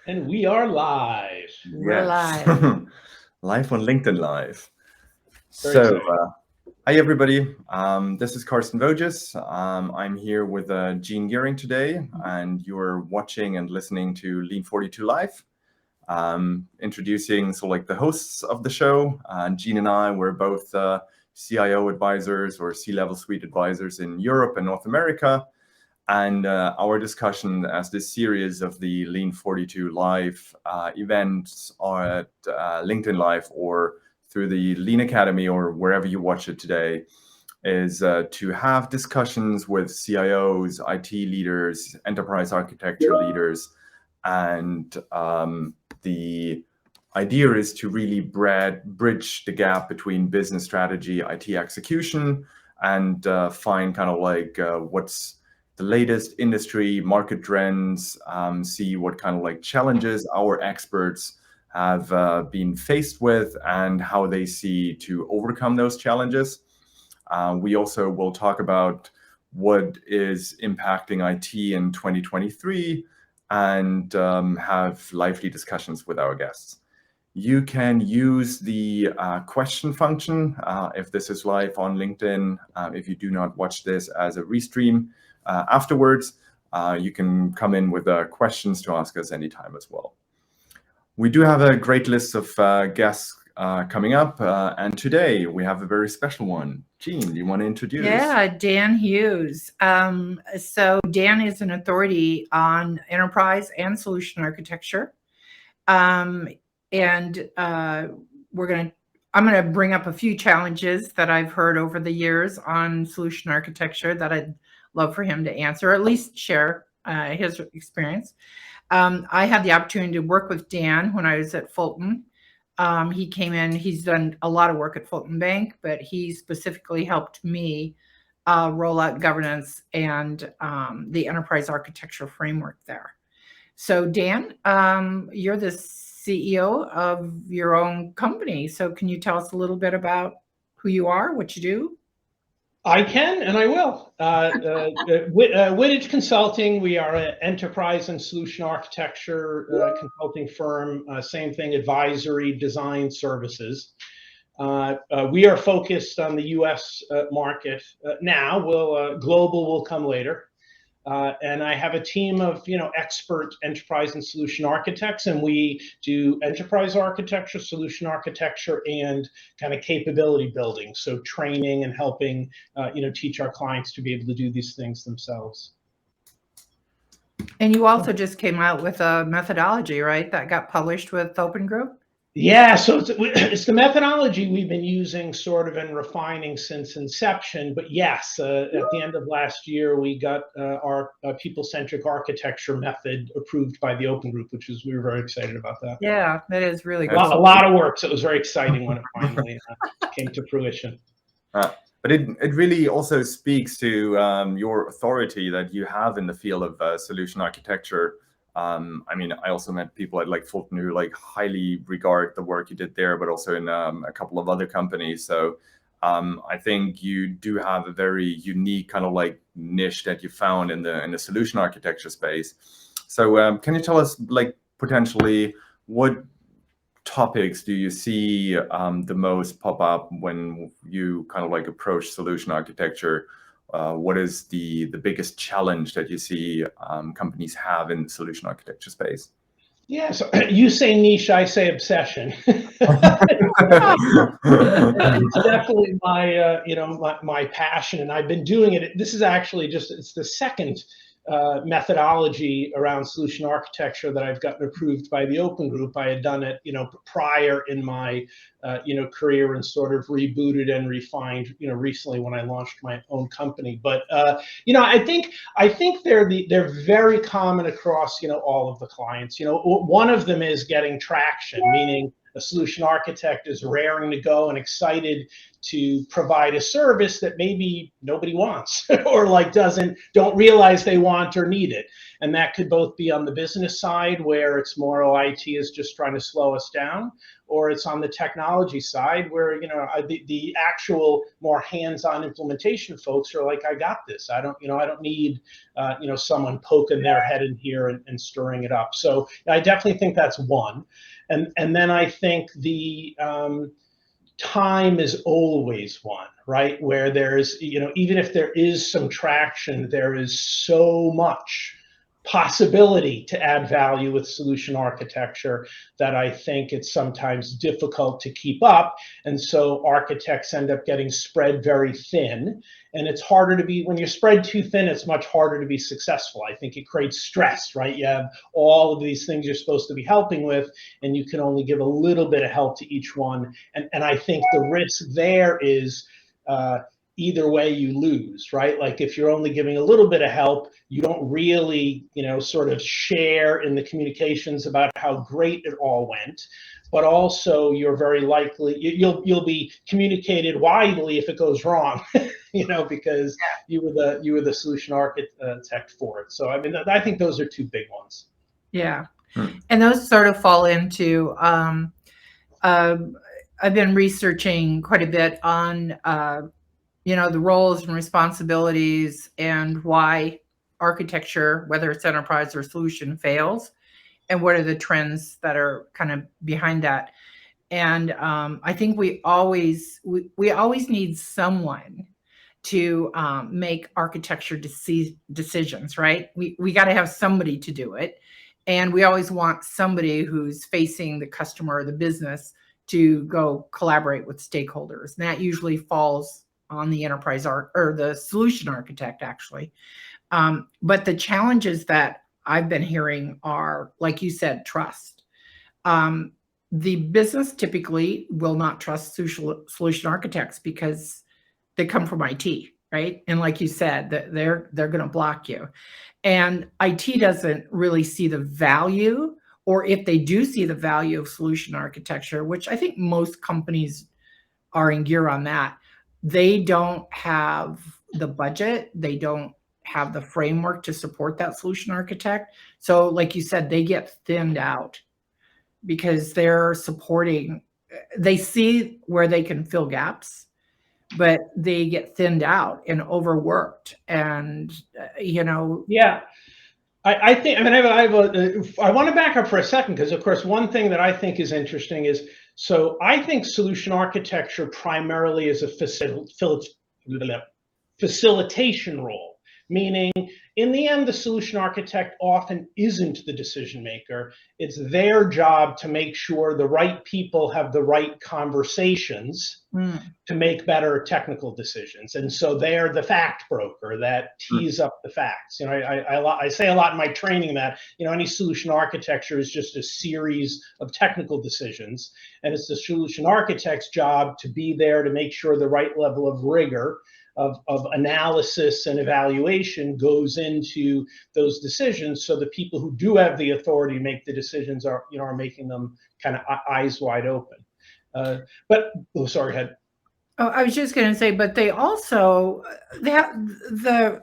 And we are live. We're Yes. live. Live on LinkedIn Live. Very So, exciting. hi everybody. This is Karsten Voges. I'm here with Gene Gearing today, and you're watching and listening to Lean 42 Live. Introducing the hosts of the show. Gene and I, we're both CIO advisors or C-level suite advisors in Europe and North America. And our discussion as this series of the Lean 42 Live events are at LinkedIn Live or through the Lean Academy or wherever you watch it today is to have discussions with CIOs, IT leaders, enterprise architecture leaders. And the idea is to really bridge the gap between business strategy, IT execution, and find what's the latest industry market trends, see what challenges our experts have been faced with and how they see to overcome those challenges. We also will talk about what is impacting IT in 2023 and have lively discussions with our guests. You can use the question function if this is live on LinkedIn. If you do not watch this as a restream, afterwards, you can come in with questions to ask us anytime as well. We do have a great list of guests coming up, and today we have a very special one. Gene, do you want to introduce? Yeah, Dan Hughes. So Dan is an authority on enterprise and solution architecture. I'm going to bring up a few challenges that I've heard over the years on solution architecture that I'd love for him to answer, or at least share his experience. I had the opportunity to work with Dan when I was at Fulton. He came in, he's done a lot of work at Fulton Bank, but he specifically helped me roll out governance and the enterprise architecture framework there. So Dan, you're the CEO of your own company. So can you tell us a little bit about who you are, what you do? I can, and I will. Wittij Consulting, we are an enterprise and solution architecture consulting firm. Same thing, advisory, design services. We are focused on the U.S. market now. Global will come later. And I have a team of expert enterprise and solution architects, and we do enterprise architecture, solution architecture, and kind of capability building. So training and helping teach our clients to be able to do these things themselves. And you also just came out with a methodology, right? That got published with Open Group? Yeah, so it's the methodology we've been using sort of and refining since inception. But yes, at the end of last year, we got our people-centric architecture method approved by the Open Group, we were very excited about that. Yeah, that is really good. A lot of work, so it was very exciting when it finally came to fruition. But it really also speaks to your authority that you have in the field of solution architecture. I mean, I also met people at Fulton who highly regard the work you did there, but also in a couple of other companies. So I think you do have a very unique kind of niche that you found in the solution architecture space. So can you tell us potentially what topics do you see the most pop up when you kind of approach solution architecture? What is the biggest challenge that you see companies have in the solution architecture space? Yeah, so you say niche, I say obsession. It's definitely my passion, and I've been doing it. This is actually it's the second methodology around solution architecture that I've gotten approved by the Open Group. I had done it, prior in my, career and sort of rebooted and refined, recently when I launched my own company. But, I think they're very common across, all of the clients. One of them is getting traction, meaning a solution architect is raring to go and excited to provide a service that maybe nobody wants or like don't realize they want or need it. And that could both be on the business side, where it's more, oh, IT is just trying to slow us down, or it's on the technology side where, you know, the actual more hands-on implementation folks are like, I got this. I don't need, you know, someone poking their head in here and stirring it up. So I definitely think that's one. And then I think the time is always one, right? Where there's, you know, even if there is some traction, there is so much possibility to add value with solution architecture that I think it's sometimes difficult to keep up. And so architects end up getting spread very thin. And it's harder to be, when you're spread too thin, it's much harder to be successful. I think it creates stress, right? You have all of these things you're supposed to be helping with, and you can only give a little bit of help to each one. And I think the risk there is, either way you lose, right? Like if you're only giving a little bit of help, you don't really, you know, sort of share in the communications about how great it all went, but also you're very likely, you'll be communicated widely if it goes wrong, you know, because you were the solution architect for it. So I mean, I think those are two big ones. Yeah. And those sort of fall into, I've been researching quite a bit on, you know, the roles and responsibilities and why architecture, whether it's enterprise or solution, fails, and what are the trends that are kind of behind that. And I think we always need someone to make architecture decisions, right? We got to have somebody to do it, and we always want somebody who's facing the customer or the business to go collaborate with stakeholders. And that usually falls on the enterprise or the solution architect, actually. But the challenges that I've been hearing are, like you said, trust. The business typically will not trust solution architects because they come from IT, right? And like you said, they're going to block you. And IT doesn't really see the value, or if they do see the value of solution architecture, which I think most companies are in gear on that, they don't have the budget, they don't have the framework to support that solution architect. So like you said, they get thinned out because they're supporting, they see where they can fill gaps, but they get thinned out and overworked. And, you know. Yeah. I think, I mean, I want to back up for a second, because of course, one thing that I think is interesting is, so I think solution architecture primarily is a facilitation role, meaning in the end, the solution architect often isn't the decision maker. It's their job to make sure the right people have the right conversations to make better technical decisions. And so they're the fact broker that tees up the facts. You know, I say a lot in my training that, you know, any solution architecture is just a series of technical decisions. And it's the solution architect's job to be there to make sure the right level of rigor of analysis and evaluation goes into those decisions, so the people who do have the authority to make the decisions are, you know, are making them kind of eyes wide open. But sorry, ahead. Oh, I was just going to say, but they also, the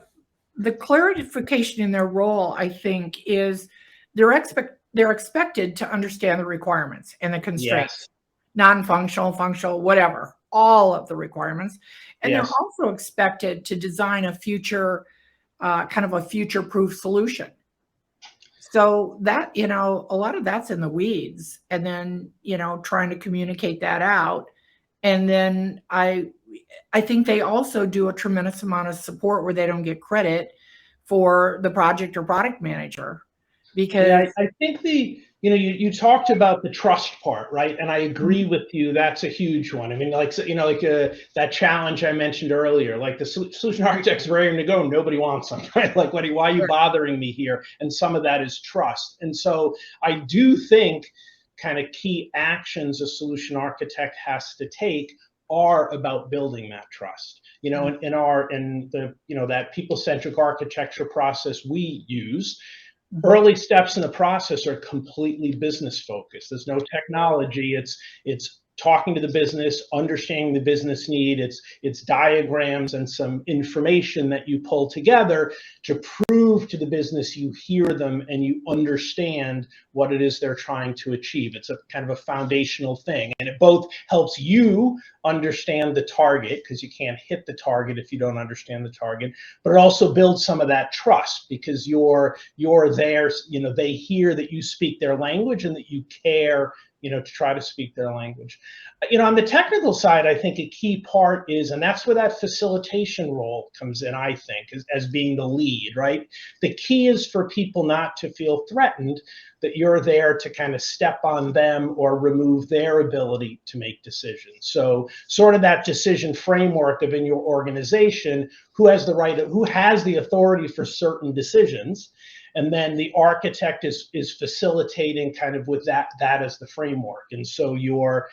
clarification in their role, I think, is they're expected to understand the requirements and the constraints, yes. Non-functional, functional, whatever, all of the requirements. And yes. They're also expected to design a future, kind of a future-proof solution. So that, you know, a lot of that's in the weeds, and then, you know, trying to communicate that out. And then I think they also do a tremendous amount of support where they don't get credit for the project or product manager, because yeah, I think you talked about the trust part, right? And I agree with you. That's a huge one. I mean, like, you know, like that challenge I mentioned earlier, like the solution architect's ready to go. Nobody wants them, right? Like, why are you bothering me here? And some of that is trust. And so I do think kind of key actions a solution architect has to take are about building that trust. You know, in the you know, that people-centric architecture process we use, early steps in the process are completely business focused. There's no technology. It's talking to the business, understanding the business need. It's diagrams and some information that you pull together to prove to the business you hear them and you understand what it is they're trying to achieve. It's a kind of a foundational thing, and it both helps you understand the target, because you can't hit the target if you don't understand the target, but it also builds some of that trust, because you're there, they hear that you speak their language and that you care, to try to speak their language. On the technical side, I think a key part is, and that's where that facilitation role comes in, I think, as being the lead, right? The key is for people not to feel threatened that you're there to kind of step on them or remove their ability to make decisions. So sort of that decision framework of, in your organization, who has the authority for certain decisions. And then the architect is facilitating kind of with that as the framework. And so you're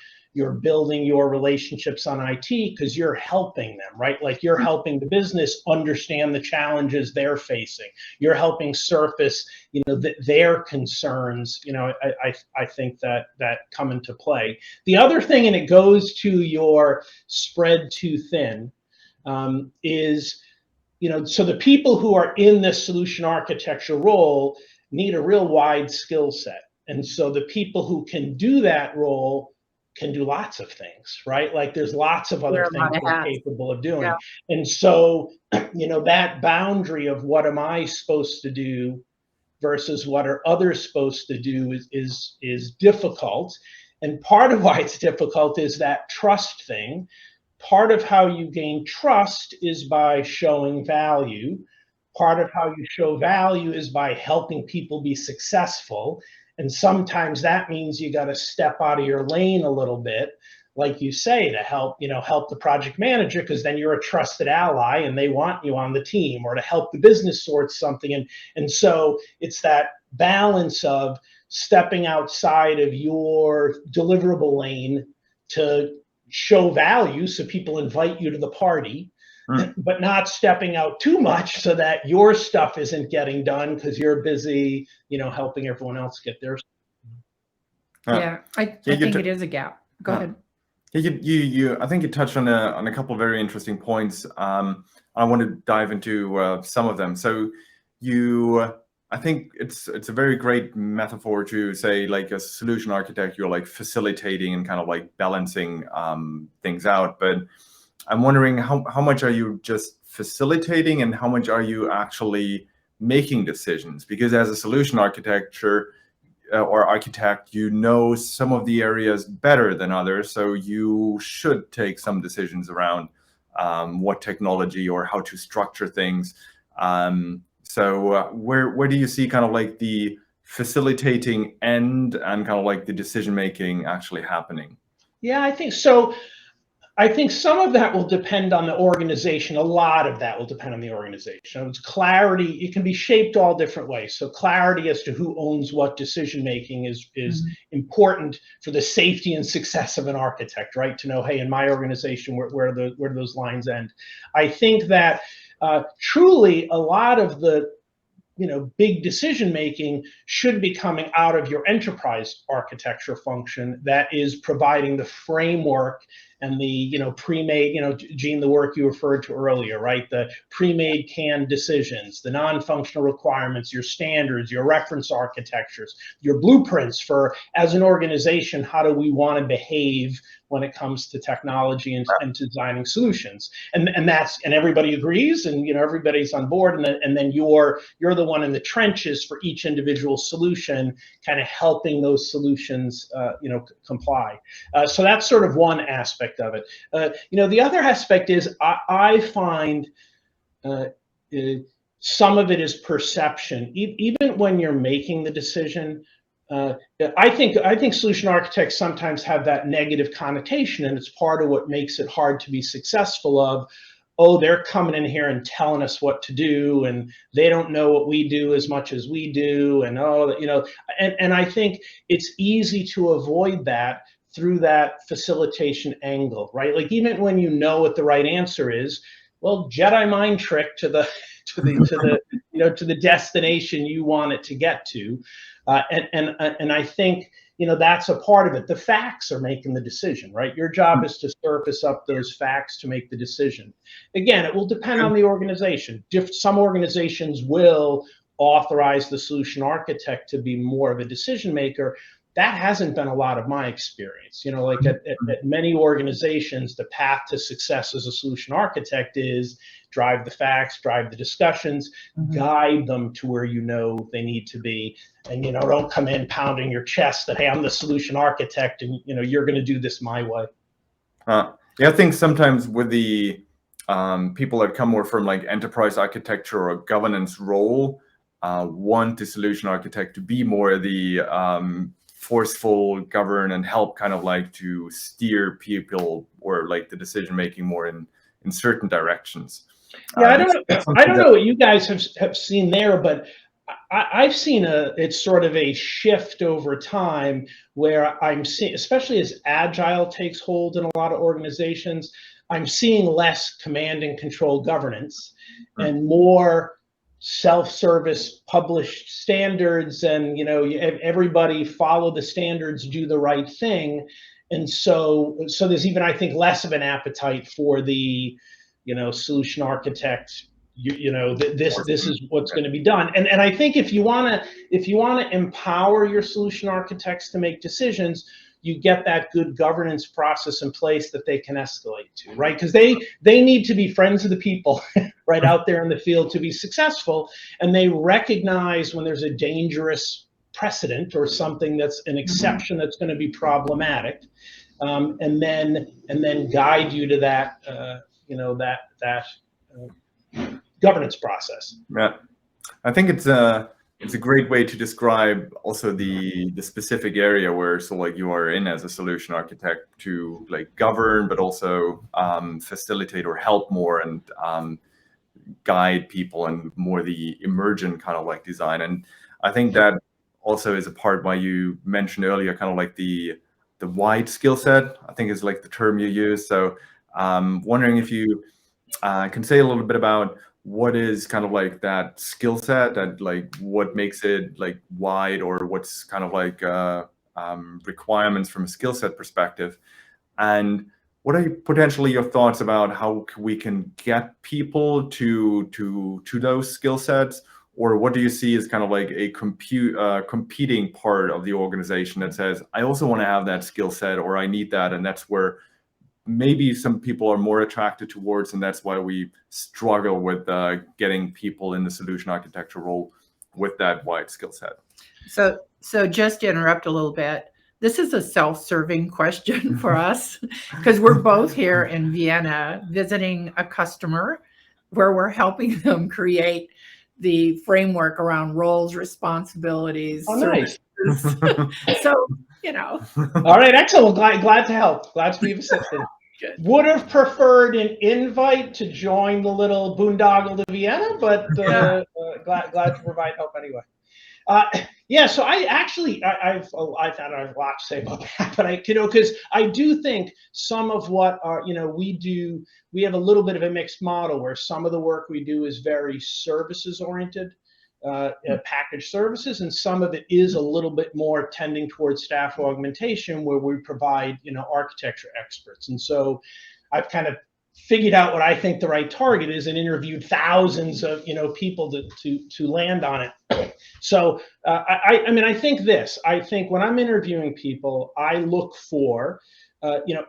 building your relationships on IT because you're helping them, right? Like, you're helping the business understand the challenges they're facing. You're helping surface, their concerns. I think that come into play. The other thing, and it goes to your spread too thin, is, so the people who are in this solution architecture role need a real wide skill set. And so the people who can do that role can do lots of things, right? Like, there's lots of other things they're capable of doing. Yeah. And so, that boundary of what am I supposed to do versus what are others supposed to do is difficult. And part of why it's difficult is that trust thing. Part of how you gain trust is by showing value. Part of how you show value is by helping people be successful. And sometimes that means you got to step out of your lane a little bit, like you say, to help the project manager, because then you're a trusted ally and they want you on the team, or to help the business sort something. And so it's that balance of stepping outside of your deliverable lane to show value so people invite you to the party, but not stepping out too much so that your stuff isn't getting done because you're busy, helping everyone else get theirs. Yeah, I think it is a gap. Go ahead. I think you touched on a couple of very interesting points. I want to dive into some of them. So I think it's a very great metaphor to say, like, a solution architect, you're like facilitating and kind of like balancing things out. But I'm wondering how much are you just facilitating and how much are you actually making decisions? Because as a solution architecture or architect, some of the areas better than others. So you should take some decisions around what technology or how to structure things. So where do you see kind of like the facilitating end and kind of like the decision making actually happening? Yeah, I think so. I think some of that will depend on the organization. A lot of that will depend on the organization. It's clarity. It can be shaped all different ways. So clarity as to who owns what decision making is important for the safety and success of an architect, right? To know, hey, in my organization, where do those lines end? I think that truly a lot of the big decision making should be coming out of your enterprise architecture function that is providing the framework and the pre-made, Gene, the work you referred to earlier, right? The pre-made canned decisions, the non-functional requirements, your standards, your reference architectures, your blueprints for, as an organization, how do we want to behave when it comes to technology and designing solutions, and everybody agrees, and everybody's on board, and then you're the one in the trenches for each individual solution, kind of helping those solutions comply. So that's sort of one aspect of it. The other aspect is I find some of it is perception. Even when you're making the decision, I think solution architects sometimes have that negative connotation, and it's part of what makes it hard to be successful of, oh, they're coming in here and telling us what to do, and they don't know what we do as much as we do, and and I think it's easy to avoid that through that facilitation angle, right? Like, even when you know what the right answer is, well, Jedi mind trick to the to the destination you want it to get to. And I think, that's a part of it. The facts are making the decision, right? Your job is to surface up those facts to make the decision. Again, it will depend on the organization. Some organizations will authorize the solution architect to be more of a decision maker. That hasn't been a lot of my experience. Like at many organizations, the path to success as a solution architect is drive the facts, drive the discussions, guide them to where they need to be. And, don't come in pounding your chest that, hey, I'm the solution architect and, you're going to do this my way. Yeah, I think sometimes with the people that come more from like enterprise architecture or governance role, want the solution architect to be more the forceful, govern, and help kind of like to steer people or like the decision making more in certain directions. Yeah, I don't know what you guys have seen there, but I've seen it's sort of a shift over time where I'm seeing, especially as agile takes hold in a lot of organizations, I'm seeing less command and control governance and more self-service published standards, and everybody follow the standards, do the right thing. And so there's even, I think, less of an appetite for the solution architect. This is what's going to be done. And I think if you want to empower your solution architects to make decisions, you get that good governance process in place that they can escalate to, right? Because they need to be friends of the people right out there in the field to be successful, and they recognize when there's a dangerous precedent or something that's an exception that's going to be problematic, and then guide you to that governance process. Yeah, I think it's a great way to describe also the specific area where like you are in as a solution architect to like govern, but also facilitate or help more and guide people and more the emergent kind of like design. And I think that also is a part why you mentioned earlier kind of like the wide skill set, I think is like the term you use. So wondering if you can say a little bit about what is kind of like that skill set and like what makes it like wide, or what's kind of like requirements from a skill set perspective, and what are potentially your thoughts about how we can get people to those skill sets, or what do you see as kind of like a competing part of the organization that says, I also want to have that skill set, or I need that, and that's where maybe some people are more attracted towards, and that's why we struggle with getting people in the solution architecture role with that wide skill set. So just to interrupt a little bit, this is a self-serving question for us because we're both here in Vienna visiting a customer where we're helping them create the framework around roles, responsibilities. Oh, nice. So, All right, excellent. Well, glad to help. Glad to be of assistance. Would have preferred an invite to join the little boondoggle to Vienna, but glad to provide help anyway. Yeah, so I've had a lot to say about that, but because I do think some of what we do, we have a little bit of a mixed model where some of the work we do is very services oriented, packaged services, and some of it is a little bit more tending towards staff augmentation where we provide architecture experts. And so I've kind of figured out what I think the right target is and interviewed thousands of people to land on it. So I think when I'm interviewing people, I look for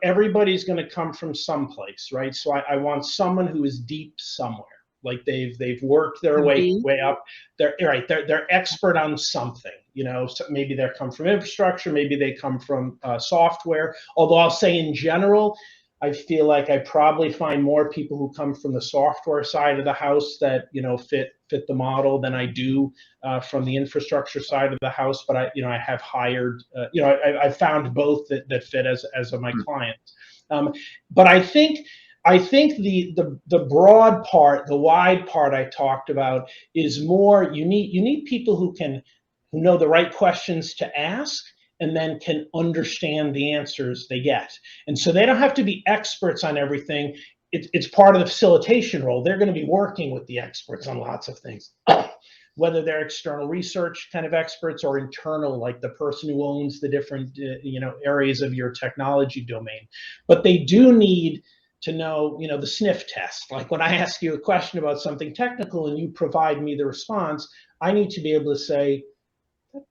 everybody's going to come from someplace, right? So I want someone who is deep somewhere. Like they've worked their way up. They're expert on something. So maybe they come from infrastructure, maybe they come from software. Although I'll say in general, I feel like I probably find more people who come from the software side of the house that fit the model than I do from the infrastructure side of the house. But I have hired I found both that fit as my clients. But I think the broad part, the wide part I talked about is more you need people who know the right questions to ask and then can understand the answers they get. And so they don't have to be experts on everything. it's part of the facilitation role. They're going to be working with the experts on lots of things, whether they're external research kind of experts or internal, like the person who owns the different areas of your technology domain. But they do need to know, the sniff test. Like when I ask you a question about something technical and you provide me the response, I need to be able to say,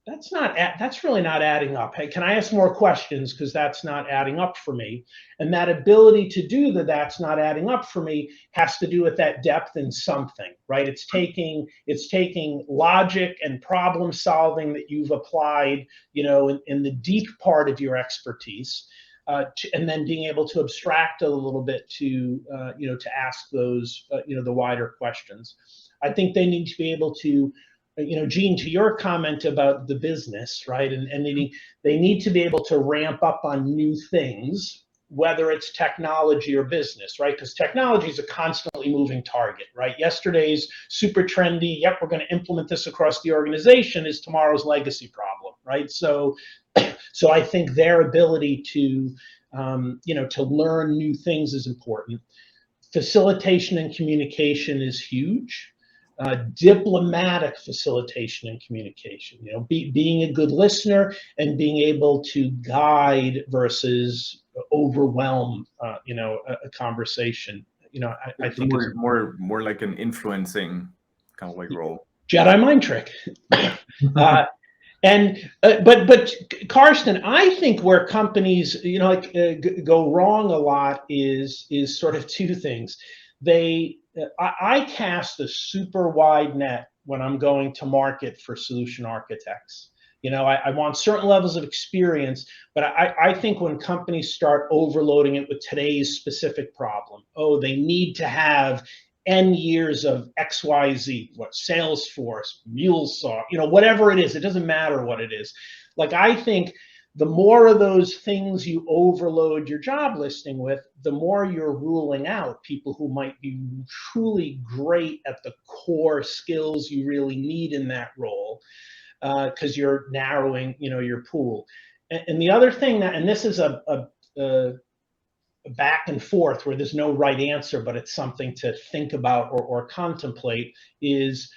that's really not adding up. Hey, can I ask more questions, because that's not adding up for me? And that ability to do that's not adding up for me has to do with that depth in something, right? It's taking logic and problem solving that you've applied, in the deep part of your expertise, and then being able to abstract a little bit to ask those the wider questions. I think they need to be able to, Gene, to your comment about the business, right? And they need to be able to ramp up on new things, whether it's technology or business, right? Because technology is a constantly moving target, right? Yesterday's super trendy, yep, we're going to implement this across the organization, is tomorrow's legacy problem, right? So I think their ability to, to learn new things is important. Facilitation and communication is huge. Diplomatic facilitation and communication, being a good listener and being able to guide versus overwhelm, a conversation. I think more like an influencing kind of like role. Jedi mind trick. But Karsten, I think where companies, go wrong a lot is sort of two things. I cast a super wide net when I'm going to market for solution architects. I want certain levels of experience, but I think when companies start overloading it with today's specific problem, they need to have N years of XYZ, Salesforce, MuleSoft, whatever it is, it doesn't matter what it is. Like, I think the more of those things you overload your job listing with, the more you're ruling out people who might be truly great at the core skills you really need in that role, because you're narrowing, your pool. And the other thing and this is a back and forth where there's no right answer, but it's something to think about or contemplate, is,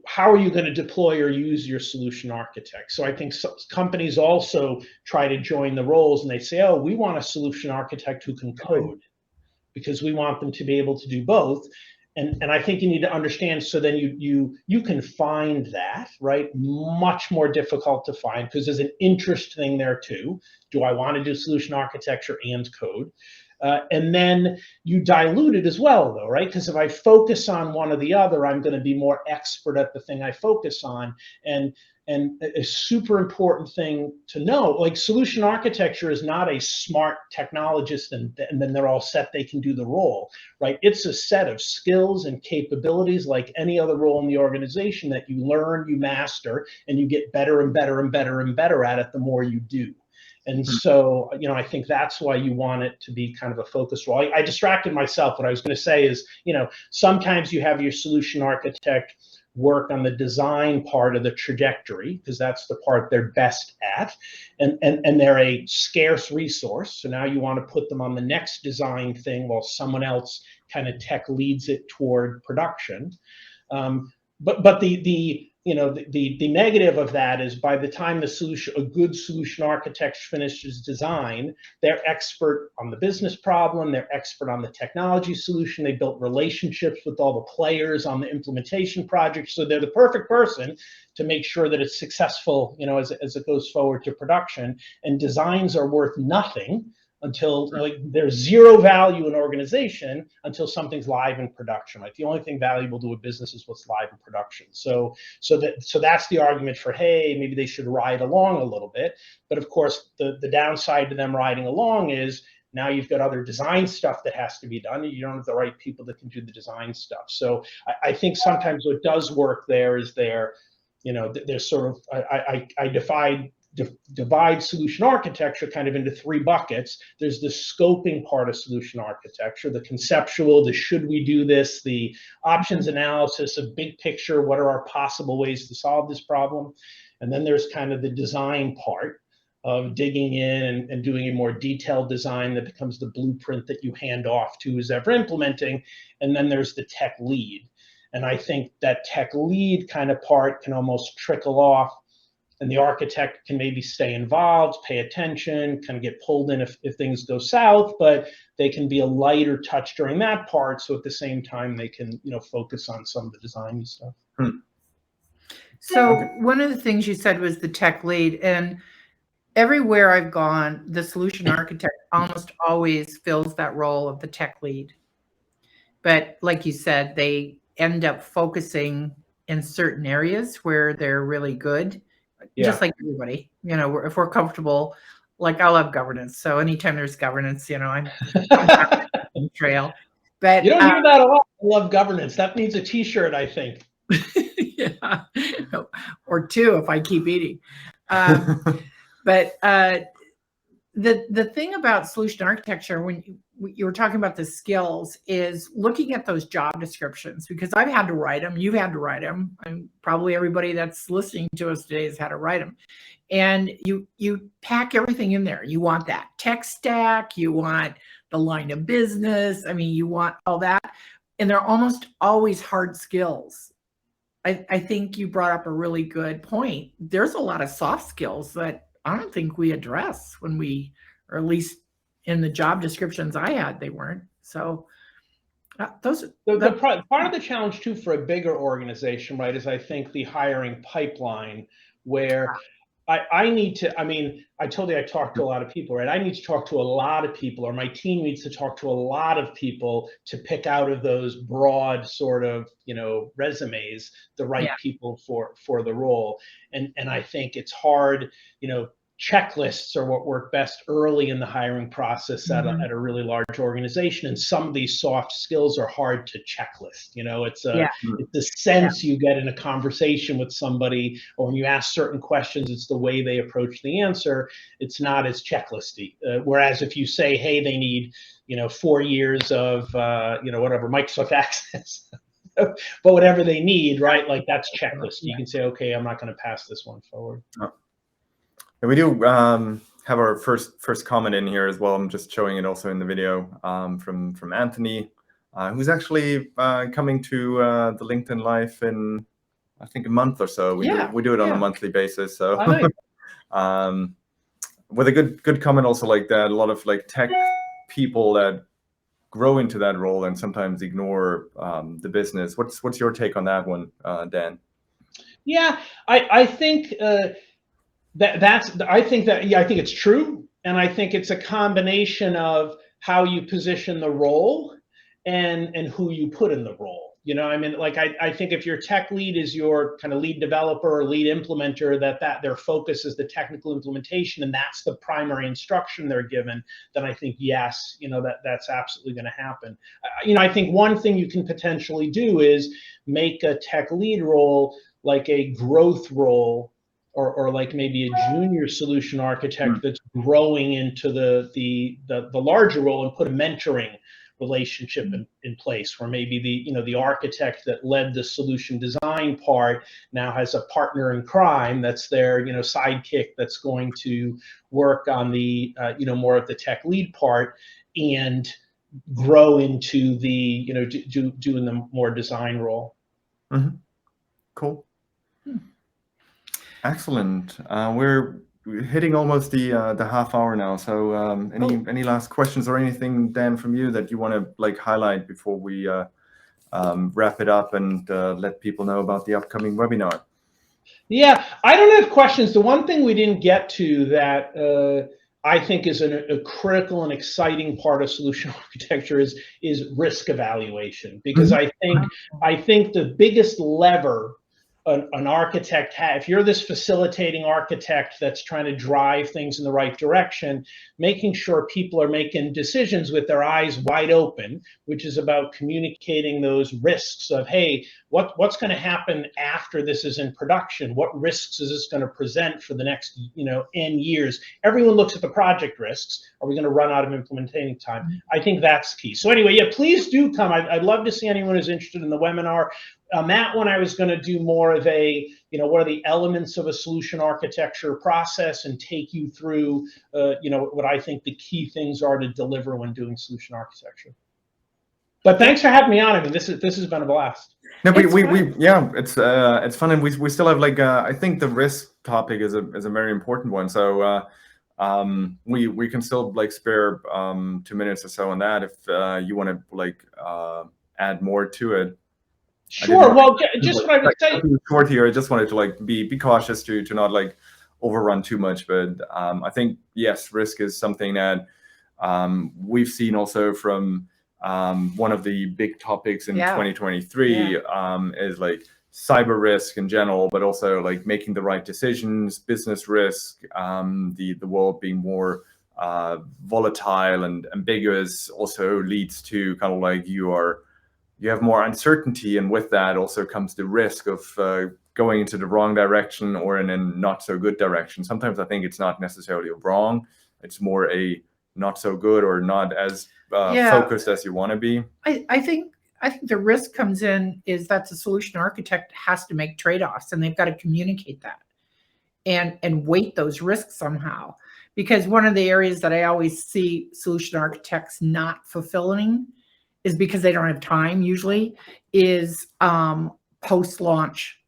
how are you going to deploy or use your solution architect? So I think companies also try to join the roles, and they say, we want a solution architect who can code, because we want them to be able to do both. And I think you need to understand, so then you can find that, right? Much more difficult to find, because there's an interest thing there too. Do I want to do solution architecture and code? And then you dilute it as well, though, right? Because if I focus on one or the other, I'm going to be more expert at the thing I focus on. And a super important thing to know, like, solution architecture is not a smart technologist and then they're all set, they can do the role, right? It's a set of skills and capabilities like any other role in the organization that you learn, you master, and you get better and better and better and better at it the more you do. And so, I think that's why you want it to be kind of a focus role. I distracted myself. What I was going to say is, sometimes you have your solution architect work on the design part of the trajectory, because that's the part they're best at, and they're a scarce resource. So now you want to put them on the next design thing while someone else kind of tech leads it toward production. But the negative of that is, by the time a good solution architect finishes design, they're expert on the business problem, they're expert on the technology solution, they built relationships with all the players on the implementation project, so they're the perfect person to make sure that it's successful, as it goes forward to production. And designs are worth nothing until, like, there's zero value in organization until something's live in production. Like, the only thing valuable to a business is what's live in production. So that's the argument for, hey, maybe they should ride along a little bit. But of course, the downside to them riding along is, now you've got other design stuff that has to be done, and you don't have the right people that can do the design stuff. So I think sometimes what does work there is there's sort of, I divide solution architecture kind of into three buckets. There's the scoping part of solution architecture, the conceptual, the should we do this, the options analysis, a big picture, what are our possible ways to solve this problem. And then there's kind of the design part, of digging in and doing a more detailed design that becomes the blueprint that you hand off to who's ever implementing. And then there's the tech lead. And I think that tech lead kind of part can almost trickle off, and the architect can maybe stay involved, pay attention, kind of get pulled in if things go south, but they can be a lighter touch during that part. So at the same time, they can, focus on some of the design stuff. So one of the things you said was the tech lead, and everywhere I've gone, the solution architect almost always fills that role of the tech lead. But like you said, they end up focusing in certain areas where they're really good, just like everybody. If we're comfortable, like I love governance. So anytime there's governance, I'm on the trail. But you don't hear that a lot. I love governance. That needs a T-shirt, I think. Yeah, or two if I keep eating. But the thing about solution architecture, when you were talking about the skills, is looking at those job descriptions, because I've had to write them, you've had to write them, and probably everybody that's listening to us today has had to write them. And you pack everything in there. You want that tech stack, you want the line of business, you want all that. And they're almost always hard skills. I think you brought up a really good point. There's a lot of soft skills that I don't think we address when or at least in the job descriptions I had, they weren't. So part of the challenge too for a bigger organization, right, is I think the hiring pipeline, where I need to, I told you I talk to a lot of people, right? I need to talk to a lot of people, or my team needs to talk to a lot of people to pick out of those broad sort of, resumes, the right people for the role. And I think it's hard, checklists are what work best early in the hiring process at a really large organization. And some of these soft skills are hard to checklist. It's the sense you get in a conversation with somebody, or when you ask certain questions, it's the way they approach the answer. It's not as checklisty. Whereas if you say, hey, they need, 4 years of, whatever, Microsoft Access, but whatever they need, right? Like that's checklist. You can say, okay, I'm not going to pass this one forward. And we do have our first comment in here as well. I'm just showing it also in the video from Anthony, who's actually coming to the LinkedIn Live in, I think, a month or so. We do it on a monthly basis. So with a good comment also like that, a lot of like tech people that grow into that role and sometimes ignore the business. What's your take on that one, Dan? Yeah, I think I think it's true, and I think it's a combination of how you position the role and who you put in the role. I think if your tech lead is your kind of lead developer or lead implementer, that their focus is the technical implementation, and that's the primary instruction they're given, then I think yes, that's absolutely going to happen. I think one thing you can potentially do is make a tech lead role like a growth role, or like maybe a junior solution architect that's growing into the larger role, and put a mentoring relationship in place, where maybe the architect that led the solution design part now has a partner in crime that's their sidekick that's going to work on the more of the tech lead part and grow into the doing the more design role. Cool. Excellent. We're hitting almost the half hour now. So any last questions or anything, Dan, from you that you want to like highlight before we wrap it up and let people know about the upcoming webinar? Yeah, I don't have questions. The one thing we didn't get to that I think is a critical and exciting part of solution architecture is risk evaluation, because I think the biggest lever an architect if you're this facilitating architect that's trying to drive things in the right direction, making sure people are making decisions with their eyes wide open, which is about communicating those risks of, hey, what's going to happen after this is in production? What risks is this going to present for the next N years? Everyone looks at the project risks. Are we going to run out of implementing time? I think that's key. So anyway, yeah, please do come. I'd love to see anyone who's interested in the webinar. That one I was going to do more of a what are the elements of a solution architecture process and take you through, what I think the key things are to deliver when doing solution architecture. But thanks for having me on. I mean, this has been a blast. No, it's fun, and we still have I think the risk topic is a very important one. So we can still spare 2 minutes or so on that if you want to add more to it. Sure. Well, just what I would say. Short here. I just wanted to be cautious to not overrun too much. But I think yes, risk is something that we've seen also from one of the big topics in 2023 is cyber risk in general, but also making the right decisions, business risk, the world being more volatile and ambiguous also leads to kind of you have more uncertainty, and with that also comes the risk of going into the wrong direction or in a not so good direction. Sometimes I think it's not necessarily wrong, it's more a not so good or not as focused as you want to be. I think the risk comes in is that the solution architect has to make trade-offs, and they've got to communicate that and weight those risks somehow. Because one of the areas that I always see solution architects not fulfilling is because they don't have time usually is post-launch.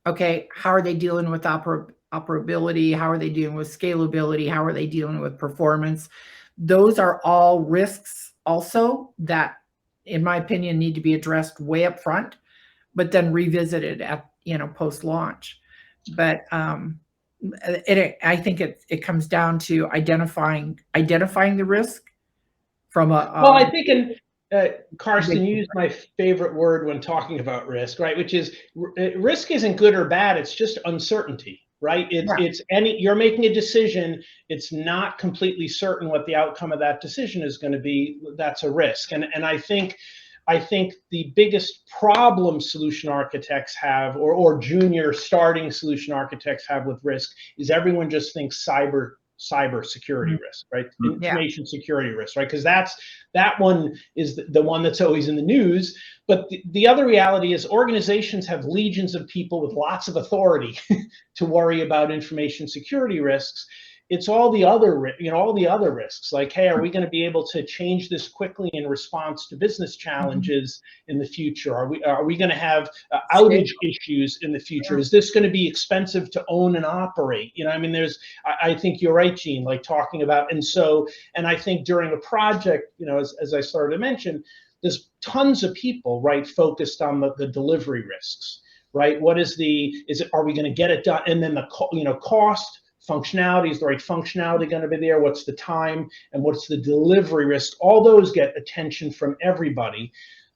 Okay, how are they dealing with operability? How are they dealing with scalability? How are they dealing with performance? Those are all risks also that, in my opinion, need to be addressed way up front, but then revisited at post-launch. But I think it comes down to identifying the risk from a. Well, I think Karsten used my favorite word when talking about risk, right? Which is risk isn't good or bad; it's just uncertainty. Right? You're making a decision. It's not completely certain what the outcome of that decision is going to be. That's a risk. And I think the biggest problem solution architects have, or junior starting solution architects have with risk, is everyone just thinks cyber security risk, right? Information security risk, right? Because that one is the one that's always in the news. But the other reality is organizations have legions of people with lots of authority to worry about information security risks. It's all the other risks, like, hey, are we going to be able to change this quickly in response to business challenges in the future? Are we going to have outage issues in the future? Is this going to be expensive to own and operate? I mean, I think you're right, Gene, talking about, and I think during a project, as I started to mention, there's tons of people, right, focused on the delivery risks, right? Are we going to get it done? And then the cost, functionality, is the right functionality going to be there? What's the time, and what's the delivery risk? All those get attention from everybody.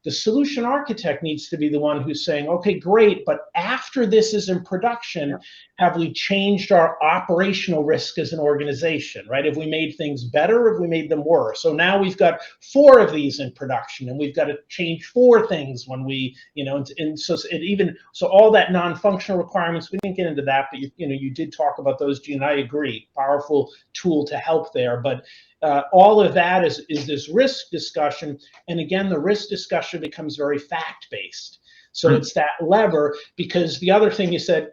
The solution architect needs to be the one who's saying, okay, great, but after this is in production, have we changed our operational risk as an organization, right? Have we made things better, or have we made them worse? So now we've got 4 of these in production, and we've got to change 4 things when we, so all that non-functional requirements, we didn't get into that, but you did talk about those, Gene. I agree, powerful tool to help there, but all of that is this risk discussion, and again, the risk discussion becomes very fact-based. So it's that lever, because the other thing you said,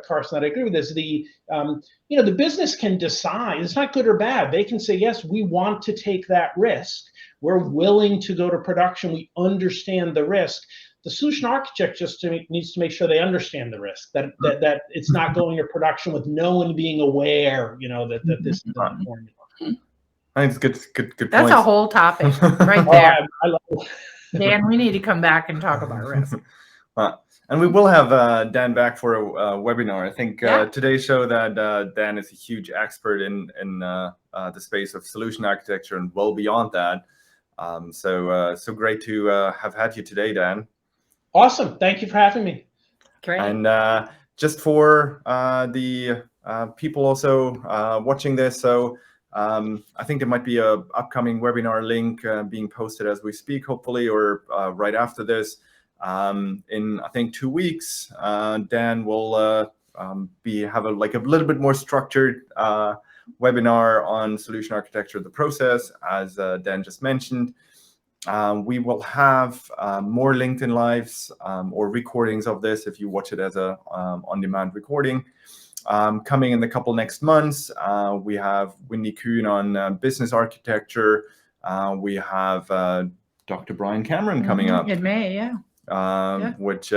Karsten, I agree with this. The business can decide. It's not good or bad. They can say, yes, we want to take that risk. We're willing to go to production. We understand the risk. The solution architect just needs to make sure they understand the risk, that it's not going to production with no one being aware, that this is the formula. I think it's good That's points. a whole topic right there. I love it. Dan, we need to come back and talk about risk. And we will have Dan back for a webinar. I think today's show that Dan is a huge expert in the space of solution architecture and well beyond that. So great to have had you today, Dan. Awesome. Thank you for having me. Great. And just for the people also watching this, so I think there might be a upcoming webinar link being posted as we speak, hopefully, or right after this. In I think 2 weeks, Dan will have a little bit more structured webinar on solution architecture, the process, as Dan just mentioned. We will have more LinkedIn Lives or recordings of this if you watch it as a on-demand recording. Coming in the couple next months, we have Wendy Kuhn on business architecture. We have Dr. Brian Cameron coming up. In May, yeah. Which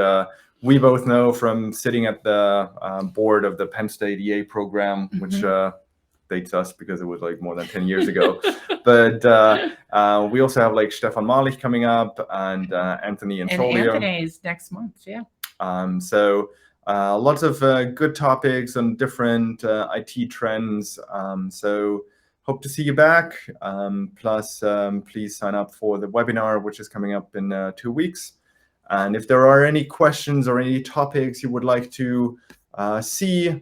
we both know from sitting at the board of the Penn State EA program, which dates us because it was like more than 10 years ago. But we also have like Stefan Malich coming up and Anthony Antolio. And Anthony's next month, yeah. So lots of good topics on different IT trends. So hope to see you back. Plus, please sign up for the webinar, which is coming up in 2 weeks. And if there are any questions or any topics you would like to see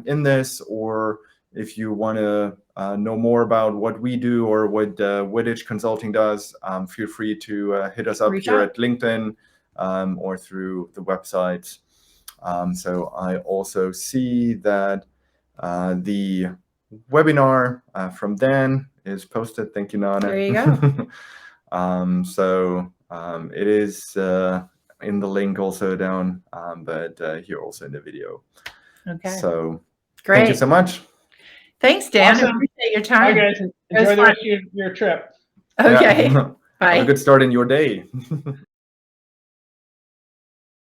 in this, or if you want to know more about what we do or what Wittij Consulting does, feel free to hit us up here at LinkedIn or through the website. So I also see that the webinar from Dan is posted. Thank you, Nana. There you go. So it is in the link also down, but here also in the video. Okay. So great. Thank you so much. Thanks, Dan. Awesome. I appreciate your time. Bye, guys. Enjoy the rest of your trip. Okay. Yeah. Bye. Have a good start in your day.